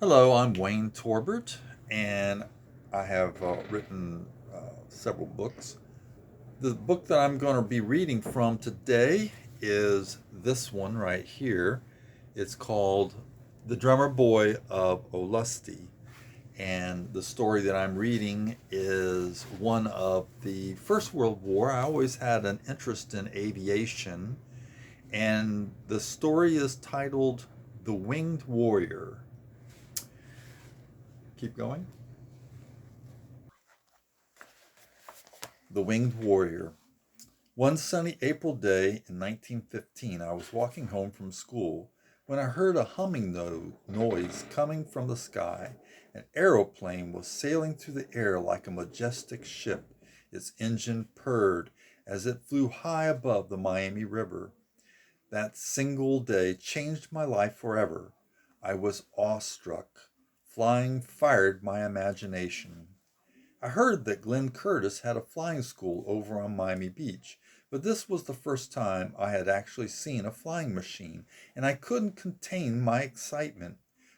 Hello, I'm Wayne Torbert, and I have written several books. The book that I'm going to be reading from today is this one right here. It's called The Drummer Boy of Olustee, and the story that I'm reading is one of the First World War. I always had an interest in aviation, and the story is titled The Winged Warrior. Keep going. The Winged Warrior. One sunny April day in 1915, I was walking home from school when I heard a humming noise coming from the sky. An aeroplane was sailing through the air like a majestic ship. Its engine purred as it flew high above the Miami River. That single day changed my life forever. I was awestruck. Flying fired my imagination. I heard that Glenn Curtis had a flying school over on Miami Beach, but this was the first time I had actually seen a flying machine, and I couldn't contain my excitement.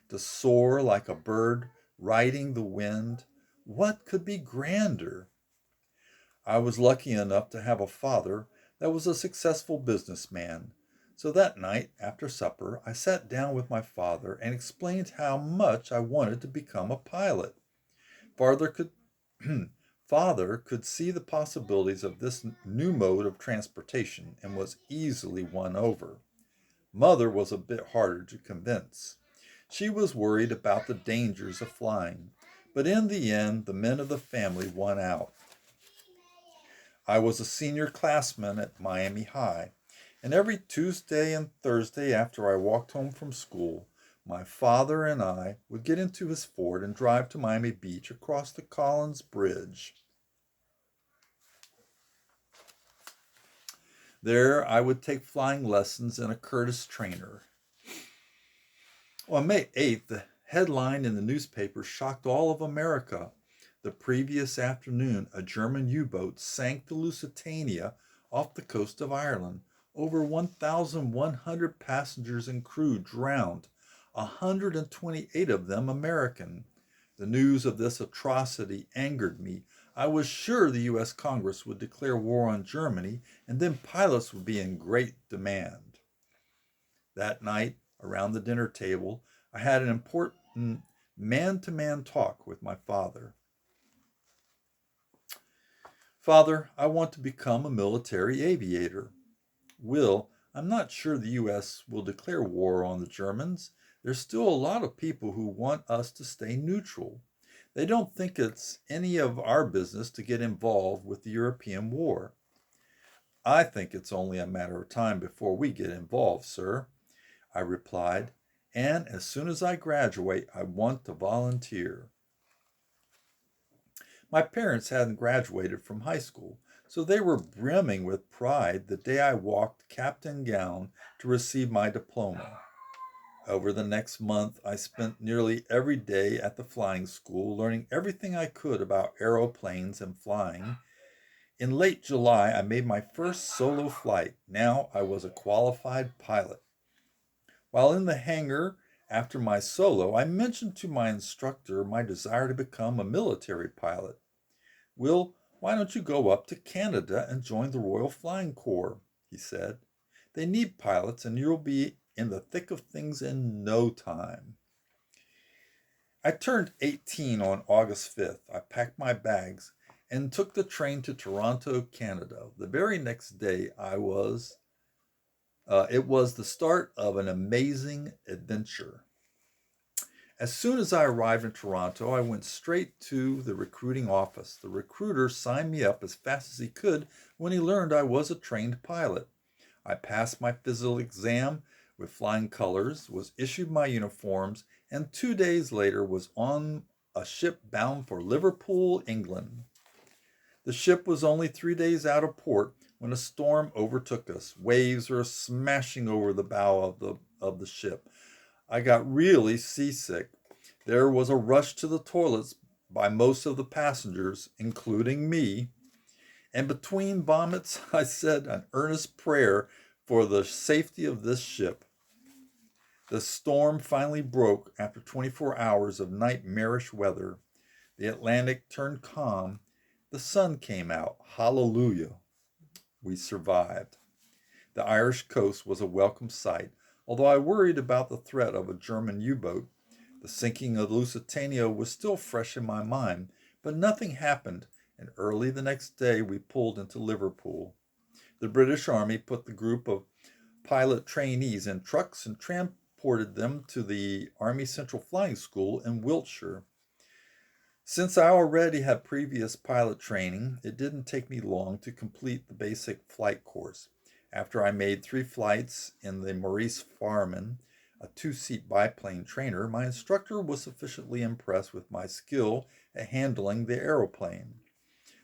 To soar like a bird riding the wind, what could be grander? I was lucky enough to have a father that was a successful businessman. So that night, after supper, I sat down with my father and explained how much I wanted to become a pilot. Father could Father could see the possibilities of this new mode of transportation and was easily won over. Mother was a bit harder to convince. She was worried about the dangers of flying, but in the end, the men of the family won out. I was a senior classman at Miami High, and every Tuesday and Thursday after I walked home from school, my father and I would get into his Ford and drive to Miami Beach across the Collins Bridge. There, I would take flying lessons in a Curtiss trainer. On May 8th, the headline in the newspaper shocked all of America. The previous afternoon, a German U boat sank the Lusitania off the coast of Ireland. Over 1,100 passengers and crew drowned, 128 of them American. The news of this atrocity angered me. I was sure the U.S. Congress would declare war on Germany, and then pilots would be in great demand. That night, around the dinner table, I had an important man to man talk with my father. Father, I want to become a military aviator. Will, I'm not sure the U.S. will declare war on the Germans. There's still a lot of people who want us to stay neutral. They don't think it's any of our business to get involved with the European war. I think it's only a matter of time before we get involved, sir, I replied, and as soon as I graduate, I want to volunteer. My parents hadn't graduated from high school, so they were brimming with pride the day I walked cap and gown to receive my diploma. Over the next month, I spent nearly every day at the flying school learning everything I could about aeroplanes and flying. In late July, I made my first solo flight. Now I was a qualified pilot. While in the hangar after my solo, I mentioned to my instructor my desire to become a military pilot. Will, why don't you go up to Canada and join the Royal Flying Corps? He said. They need pilots and you'll be in the thick of things in no time. I turned 18 on August 5th. I packed my bags and took the train to Toronto, Canada. The very next day, it was the start of an amazing adventure. As soon as I arrived in Toronto, I went straight to the recruiting office. The recruiter signed me up as fast as he could when he learned I was a trained pilot. I passed my physical exam with flying colors, was issued my uniforms, and 2 days later was on a ship bound for Liverpool, England. The ship was only 3 days out of port when a storm overtook us. Waves were smashing over the bow of the ship. I got really seasick. There was a rush to the toilets by most of the passengers, including me, and between vomits, I said an earnest prayer for the safety of this ship. The storm finally broke after 24 hours of nightmarish weather. The Atlantic turned calm. The sun came out. Hallelujah. We survived. The Irish coast was a welcome sight, although I worried about the threat of a German U-boat. The sinking of Lusitania was still fresh in my mind, but nothing happened, and early the next day we pulled into Liverpool. The British Army put the group of pilot trainees in trucks and transported them to the Army Central Flying School in Wiltshire. Since I already had previous pilot training, it didn't take me long to complete the basic flight course. After I made 3 flights in the Maurice Farm, a 2-seat biplane trainer, my instructor was sufficiently impressed with my skill at handling the aeroplane.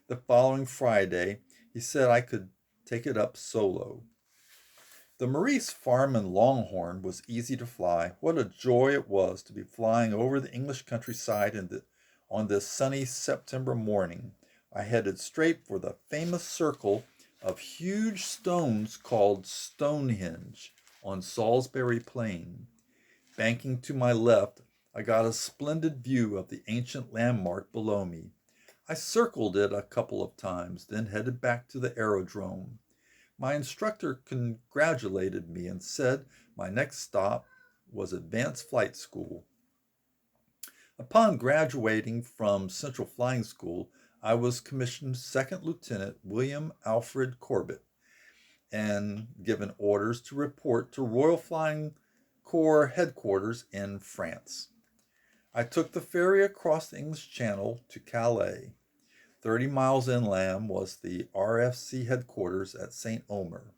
The following Friday, he said I could take it up solo. The Maurice Farm Longhorn was easy to fly. What a joy it was to be flying over the English countryside on this sunny September morning. I headed straight for the famous circle of huge stones called Stonehenge on Salisbury Plain. Banking to my left, I got a splendid view of the ancient landmark below me. I circled it a couple of times, then headed back to the aerodrome. My instructor congratulated me and said my next stop was Advanced Flight School. Upon graduating from Central Flying School, I was commissioned Second Lieutenant William Alfred Corbett and given orders to report to Royal Flying Corps headquarters in France. I took the ferry across the English Channel to Calais. 30 miles inland was the RFC headquarters at St. Omer.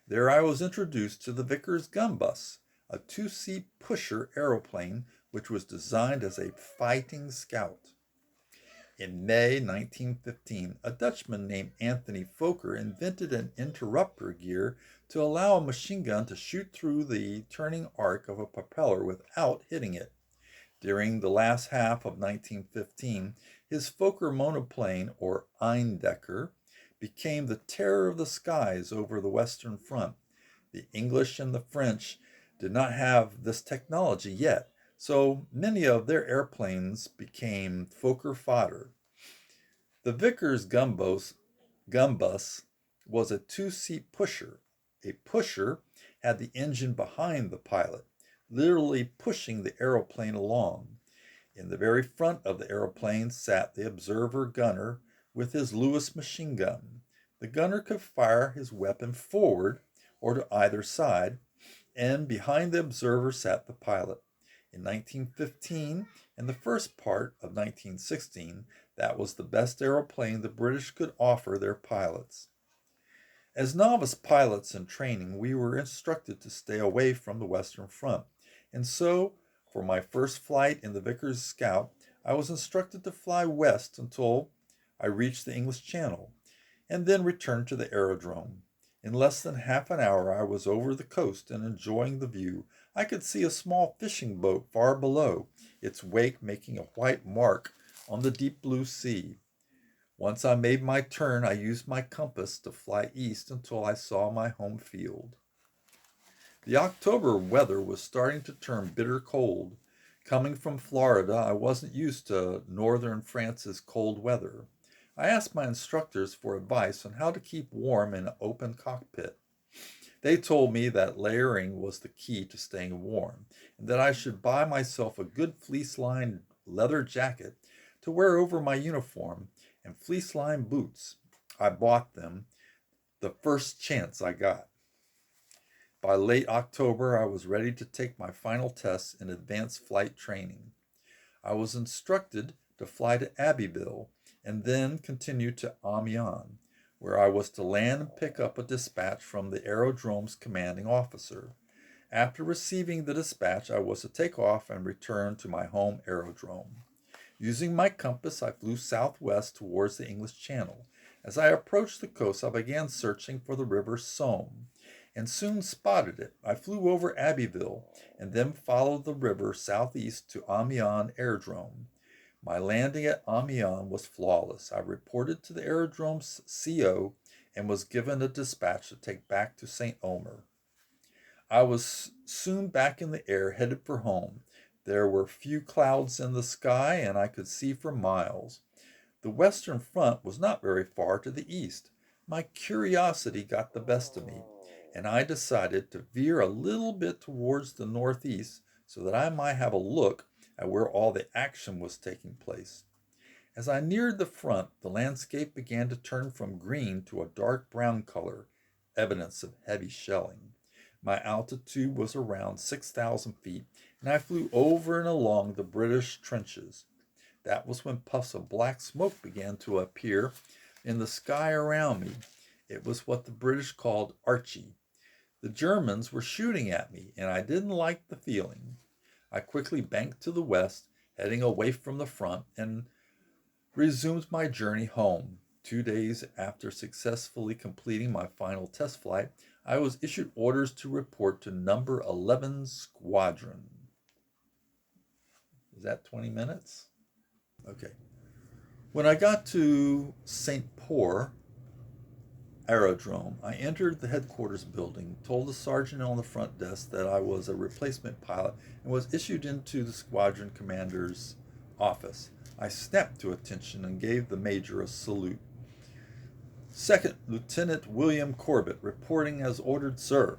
There I was introduced to the Vickers gun bus, a 2-seat pusher aeroplane which was designed as a fighting scout. In May 1915, a Dutchman named Anthony Fokker invented an interrupter gear to allow a machine gun to shoot through the turning arc of a propeller without hitting it. During the last half of 1915, his Fokker monoplane, or Eindecker, became the terror of the skies over the Western Front. The English and the French did not have this technology yet, so many of their airplanes became Fokker fodder. The Vickers gun bus was a 2-seat pusher. A pusher had the engine behind the pilot, literally pushing the aeroplane along. In the very front of the aeroplane sat the observer gunner with his Lewis machine gun. The gunner could fire his weapon forward or to either side, and behind the observer sat the pilot. In 1915 and the first part of 1916, that was the best aeroplane the British could offer their pilots. As novice pilots in training, we were instructed to stay away from the Western Front, and so, for my first flight in the Vickers Scout, I was instructed to fly west until I reached the English Channel, and then return to the aerodrome. In less than half an hour I was over the coast and enjoying the view. I could see a small fishing boat far below, its wake making a white mark on the deep blue sea. Once I made my turn, I used my compass to fly east until I saw my home field. The October weather was starting to turn bitter cold. Coming from Florida, I wasn't used to northern France's cold weather. I asked my instructors for advice on how to keep warm in an open cockpit. They told me that layering was the key to staying warm, and that I should buy myself a good fleece-lined leather jacket to wear over my uniform and fleece-lined boots. I bought them the first chance I got. By late October, I was ready to take my final tests in advanced flight training. I was instructed to fly to Abbeville and then continue to Amiens, where I was to land and pick up a dispatch from the aerodrome's commanding officer. After receiving the dispatch, I was to take off and return to my home aerodrome. Using my compass, I flew southwest towards the English Channel. As I approached the coast, I began searching for the river Somme, and soon spotted it. I flew over Abbeville, and then followed the river southeast to Amiens Aerodrome. My landing at Amiens was flawless. I reported to the aerodrome's CO and was given a dispatch to take back to St. Omer. I was soon back in the air, headed for home. There were few clouds in the sky, and I could see for miles. The western front was not very far to the east. My curiosity got the best of me, and I decided to veer a little bit towards the northeast so that I might have a look at where all the action was taking place. As I neared the front, the landscape began to turn from green to a dark brown color, evidence of heavy shelling. My altitude was around 6,000 feet, and I flew over and along the British trenches. That was when puffs of black smoke began to appear in the sky around me. It was what the British called Archie. The Germans were shooting at me, and I didn't like the feeling. I quickly banked to the west, heading away from the front, and resumed my journey home. 2 days after successfully completing my final test flight, I was issued orders to report to number 11 Squadron. Is that 20 minutes? Okay. When I got to St. Pour Aerodrome, I entered the headquarters building, told the sergeant on the front desk that I was a replacement pilot, and was issued into the squadron commander's office. I snapped to attention and gave the major a salute. Second Lieutenant William Corbett, reporting as ordered, sir.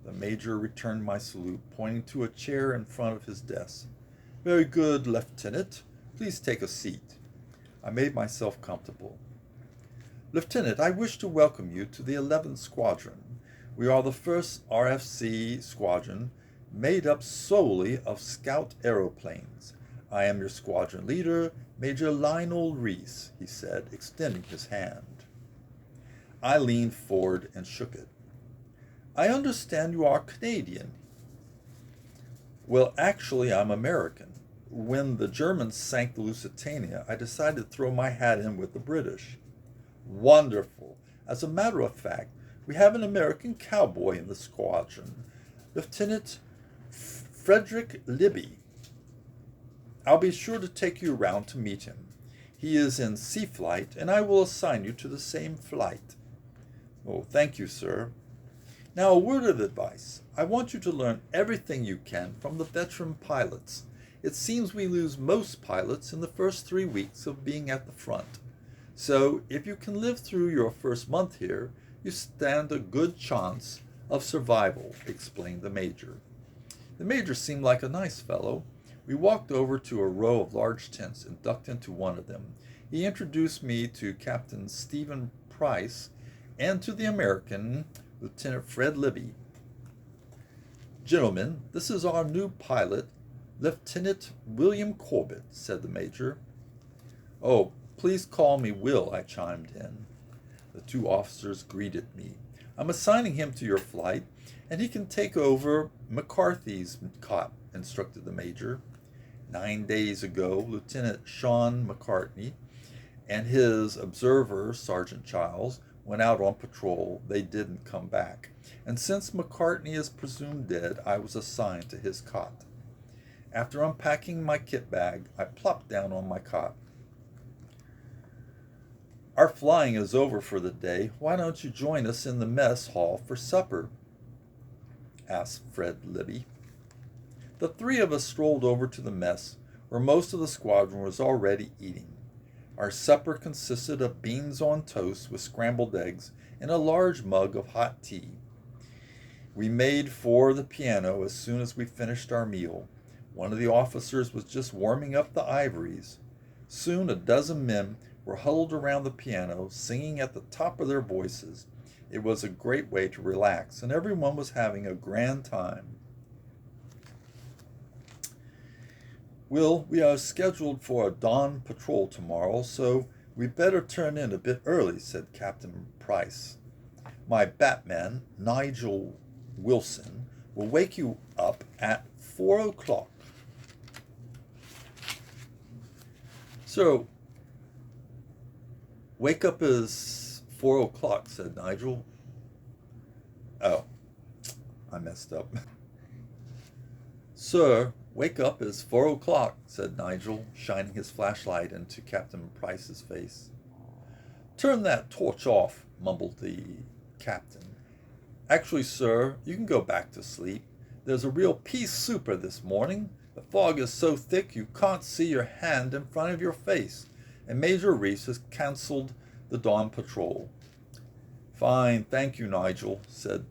The major returned my salute, pointing to a chair in front of his desk. Very good, Lieutenant. Please take a seat. I made myself comfortable. Lieutenant, I wish to welcome you to the 11th Squadron. We are the first RFC squadron made up solely of scout aeroplanes. I am your squadron leader, Major Lionel Reese, he said, extending his hand. I leaned forward and shook it. I understand you are Canadian. Well, actually, I'm American. When the Germans sank the Lusitania, I decided to throw my hat in with the British. Wonderful. As a matter of fact, we have an American cowboy in the squadron, Lieutenant Frederick Libby. I'll be sure to take you around to meet him. He is in sea flight, and I will assign you to the same flight. Oh, thank you, sir. Now, a word of advice. I want you to learn everything you can from the veteran pilots. It seems we lose most pilots in the first 3 weeks of being at the front. So, if you can live through your first month here, you stand a good chance of survival, explained the major. The major seemed like a nice fellow. We walked over to a row of large tents and ducked into one of them. He introduced me to Captain Stephen Price and to the American, Lieutenant Fred Libby. Gentlemen, this is our new pilot, Lieutenant William Corbett, said the major. Oh, please call me Will, I chimed in. The two officers greeted me. I'm assigning him to your flight, and he can take over McCarthy's cot, instructed the major. 9 days ago, Lieutenant Sean McCartney and his observer, Sergeant Childs, went out on patrol. They didn't come back. And since McCartney is presumed dead, I was assigned to his cot. After unpacking my kit bag, I plopped down on my cot. Our flying is over for the day. Why don't you join us in the mess hall for supper? Asked Fred Libby. The three of us strolled over to the mess, where most of the squadron was already eating. Our supper consisted of beans on toast with scrambled eggs and a large mug of hot tea. We made for the piano as soon as we finished our meal. One of the officers was just warming up the ivories. Soon a dozen men were huddled around the piano, singing at the top of their voices. It was a great way to relax, and everyone was having a grand time. Will, we are scheduled for a dawn patrol tomorrow, so we better turn in a bit early, said Captain Price. My Batman, Nigel Wilson, will wake you up at 4 o'clock. So, wake up is 4 o'clock, said Nigel. Oh, I messed up. Sir, wake up is 4 o'clock, said Nigel, shining his flashlight into Captain Price's face. Turn that torch off, mumbled the captain. Actually, sir, you can go back to sleep. There's a real pea souper this morning. The fog is so thick you can't see your hand in front of your face, and Major Reese has cancelled the dawn patrol. Fine, thank you, Nigel, said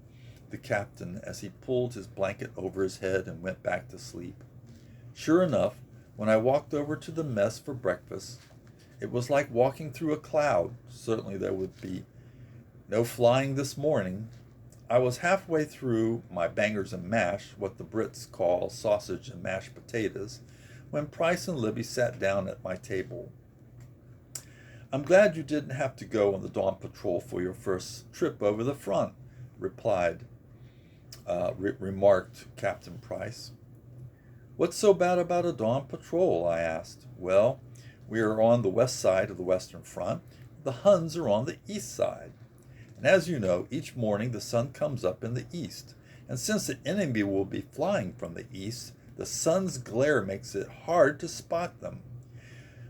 the captain as he pulled his blanket over his head and went back to sleep. Sure enough, when I walked over to the mess for breakfast, it was like walking through a cloud. Certainly there would be no flying this morning. I was halfway through my bangers and mash, what the Brits call sausage and mashed potatoes, when Price and Libby sat down at my table. I'm glad you didn't have to go on the dawn patrol for your first trip over the front, remarked Captain Price. What's so bad about a dawn patrol? I asked. Well, we are on the west side of the Western Front. The Huns are on the east side. And as you know, each morning the sun comes up in the east. And since the enemy will be flying from the east, the sun's glare makes it hard to spot them.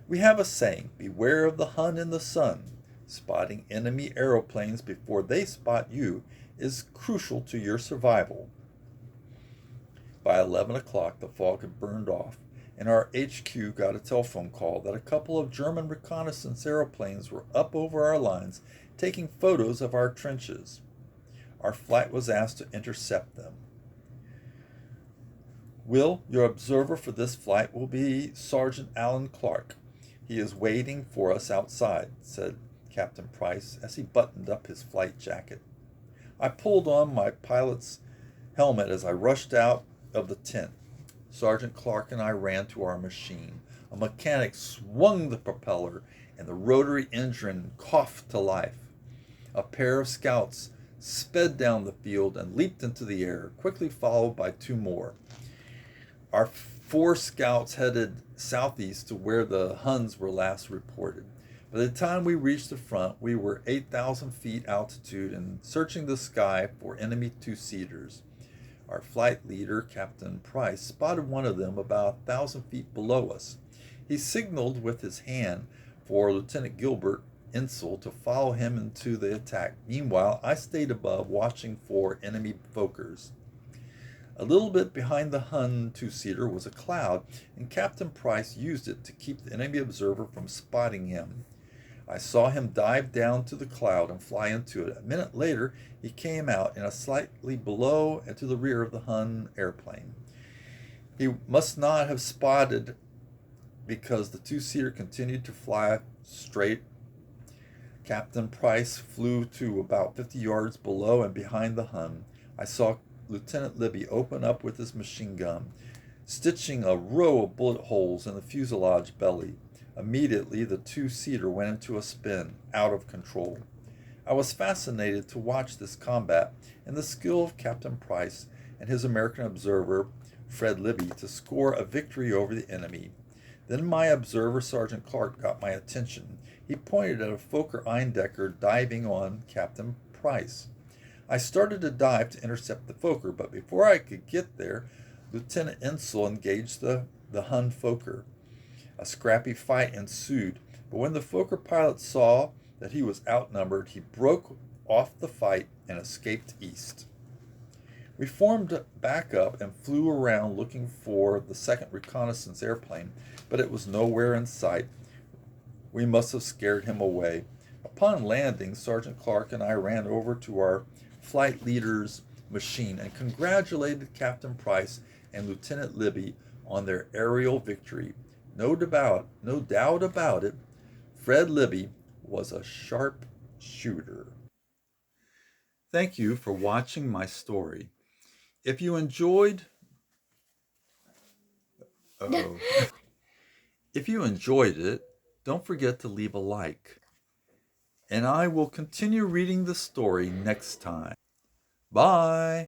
We have a saying, beware of the Hun in the sun. Spotting enemy aeroplanes before they spot you is crucial to your survival. By 11 o'clock, the fog had burned off, and our HQ got a telephone call that a couple of German reconnaissance aeroplanes were up over our lines taking photos of our trenches. Our flight was asked to intercept them. Will, your observer for this flight will be Sergeant Alan Clark. He is waiting for us outside, said Captain Price as he buttoned up his flight jacket. I pulled on my pilot's helmet as I rushed out of the tent. Sergeant Clark and I ran to our machine. A mechanic swung the propeller and the rotary engine coughed to life. A pair of scouts sped down the field and leaped into the air, quickly followed by two more. Our 4 scouts headed southeast to where the Huns were last reported. By the time we reached the front, we were 8,000 feet altitude and searching the sky for enemy two-seaters. Our flight leader, Captain Price, spotted one of them about 1,000 feet below us. He signaled with his hand for Lieutenant Gilbert Insel to follow him into the attack. Meanwhile, I stayed above watching for enemy Fokkers. A little bit behind the Hun two-seater was a cloud, and Captain Price used it to keep the enemy observer from spotting him. I saw him dive down to the cloud and fly into it. A minute later, he came out in a slightly below and to the rear of the Hun airplane. He must not have spotted because the two-seater continued to fly straight. Captain Price flew to about 50 yards below and behind the Hun. I saw Lieutenant Libby open up with his machine gun, stitching a row of bullet holes in the fuselage belly. Immediately, the two-seater went into a spin, out of control. I was fascinated to watch this combat and the skill of Captain Price and his American observer, Fred Libby, to score a victory over the enemy. Then my observer, Sergeant Clark, got my attention. He pointed at a Fokker Eindecker diving on Captain Price. I started to dive to intercept the Fokker, but before I could get there, Lieutenant Insel engaged the Hun Fokker. A scrappy fight ensued, but when the Fokker pilot saw that he was outnumbered, he broke off the fight and escaped east. We formed back up and flew around looking for the second reconnaissance airplane, but it was nowhere in sight. We must have scared him away. Upon landing, Sergeant Clark and I ran over to our flight leader's machine and congratulated Captain Price and Lieutenant Libby on their aerial victory. No doubt about it, Fred Libby was a sharp shooter. Thank you for watching my story. If you enjoyed If you enjoyed it, don't forget to leave a like. And I will continue reading the story next time. Bye.